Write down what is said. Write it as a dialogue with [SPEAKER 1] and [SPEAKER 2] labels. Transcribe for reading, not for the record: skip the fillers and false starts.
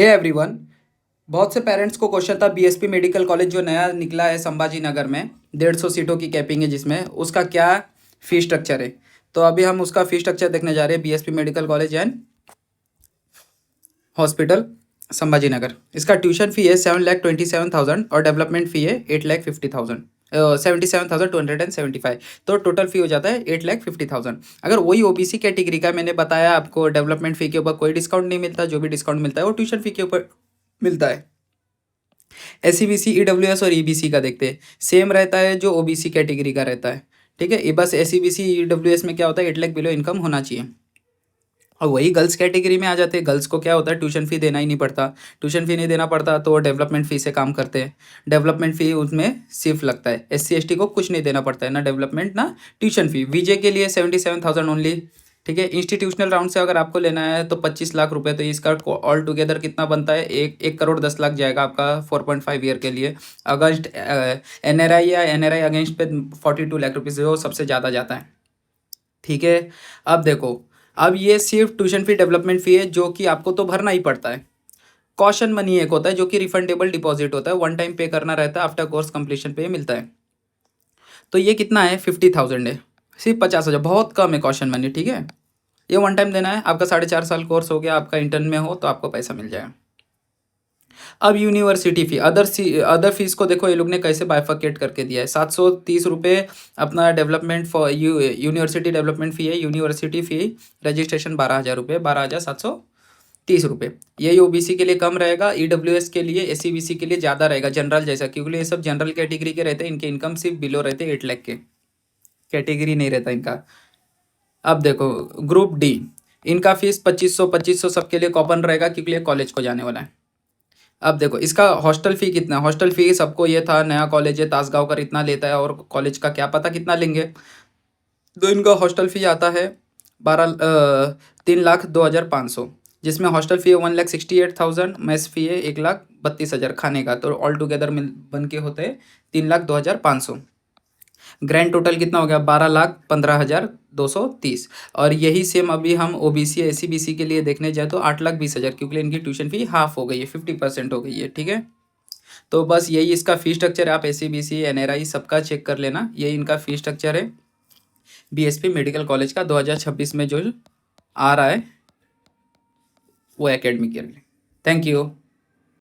[SPEAKER 1] Hey everyone. बहुत से parents को क्वेश्चन था बीएसपी मेडिकल कॉलेज जो नया निकला है संभाजी नगर में 150 सीटों की कैपिंग है जिसमें उसका क्या फी स्ट्रक्चर है। तो अभी हम उसका फी स्ट्रक्चर देखने जा रहे हैं। BSP medical college and hospital Sambhaji Nagar. इसका ट्यूशन फी है 7,27,000 और डेवलपमेंट फी है 8,50,000 77,275। तो टोटल फी हो जाता है 8,50,000। अगर वही ओबीसी कैटेगरी का मैंने बताया आपको डेवलपमेंट फी के ऊपर कोई डिस्काउंट नहीं मिलता, जो भी डिस्काउंट मिलता है वो ट्यूशन फी के ऊपर मिलता है। एससीबीसी ईडब्ल्यूएस और ईबीसी का देखते हैं, सेम रहता है जो ओबीसी कैटेगरी का रहता है। ठीक है, ये बस एससीबीसी ईडब्ल्यूएस में क्या होता है 8 लाख बिलो इनकम होना चाहिए। और वही गर्ल्स कैटेगरी में आ जाते हैं। गर्ल्स को क्या होता है ट्यूशन फी देना ही नहीं पड़ता। ट्यूशन फी नहीं देना पड़ता तो वो डेवलपमेंट फी से काम करते हैं। डेवलपमेंट फी उसमें सिर्फ लगता है। एससी एसटी को कुछ नहीं देना पड़ता है, ना डेवलपमेंट ना ट्यूशन फी। विजय के लिए 77,000 ओनली। ठीक है, इंस्टीट्यूशनल राउंड से अगर आपको लेना है तो 25 लाख रुपए। तो इसका ऑल टुगेदर कितना बनता है, 1,10,00,000 जाएगा आपका 4.5 ईयर के लिए। अगेंस्ट एनआरआई या एनआरआई अगेंस्ट पे 42 लाख रुपीज़ वो सबसे ज़्यादा जाता है। ठीक है, अब देखो, अब ये सिर्फ ट्यूशन फी डेवलपमेंट फी है जो कि आपको तो भरना ही पड़ता है। कॉशन मनी एक होता है जो कि रिफंडेबल डिपॉजिट होता है, वन टाइम पे करना रहता है, आफ्टर कोर्स कंप्लीशन पे मिलता है। तो ये कितना है 50,000 है, सिर्फ 50,000, बहुत कम है कॉशन मनी। ठीक है, ये वन टाइम देना है। आपका 4.5 साल कोर्स हो गया, आपका इंटर्न में हो तो आपको पैसा मिल जाएगा। अब यूनिवर्सिटी फी, अदर फीस को देखो ये लोग ने कैसे बाइफर्केट करके दिया है। 730 रुपये अपना डेवलपमेंट फॉर यूनिवर्सिटी डेवलपमेंट फ़ी है। यूनिवर्सिटी फ़ी रजिस्ट्रेशन 12,000 रुपये, 12,730 रुपये। यही ओबीसी के लिए कम रहेगा, ईडब्ल्यूएस के लिए, एससीबीसी के लिए ज़्यादा रहेगा, जनरल जैसा, क्योंकि ये सब जनरल कैटेगरी के रहते हैं। इनके इनकम सिर्फ बिलो रहते हैं 8 लाख के, कैटेगरी नहीं रहता इनका। अब देखो ग्रुप डी, इनका फीस 2500 सबके लिए कॉमन रहेगा क्योंकि ये कॉलेज को जाने वाला है। अब देखो इसका हॉस्टल फ़ी कितना है। हॉस्टल फ़ी सबको ये था नया कॉलेज है तासगांव का इतना लेता है, और कॉलेज का क्या पता कितना लेंगे। तो इनका हॉस्टल फ़ी आता है 3,02,500, जिसमें हॉस्टल फ़ी है 1,68,000, मेस फ़ी है 1,32,000 खाने का। तो ऑल टुगेदर मिल बन के होते हैं 3,02,500। ग्रैंड टोटल कितना हो गया 12,15,230। और यही सेम अभी हम ओबीसी एससीबीसी के लिए देखने जाए तो 8,20,000, क्योंकि इनकी ट्यूशन फी हाफ हो गई है, 50% हो गई है। ठीक है, तो बस यही इसका फी स्ट्रक्चर है। आप एससीबीसी एनआरआई सबका चेक कर लेना, ये इनका फी स्ट्रक्चर है बीएसपी मेडिकल कॉलेज का 2026 में जो आ रहा है वो एकेडमिक ईयर में। Thank you.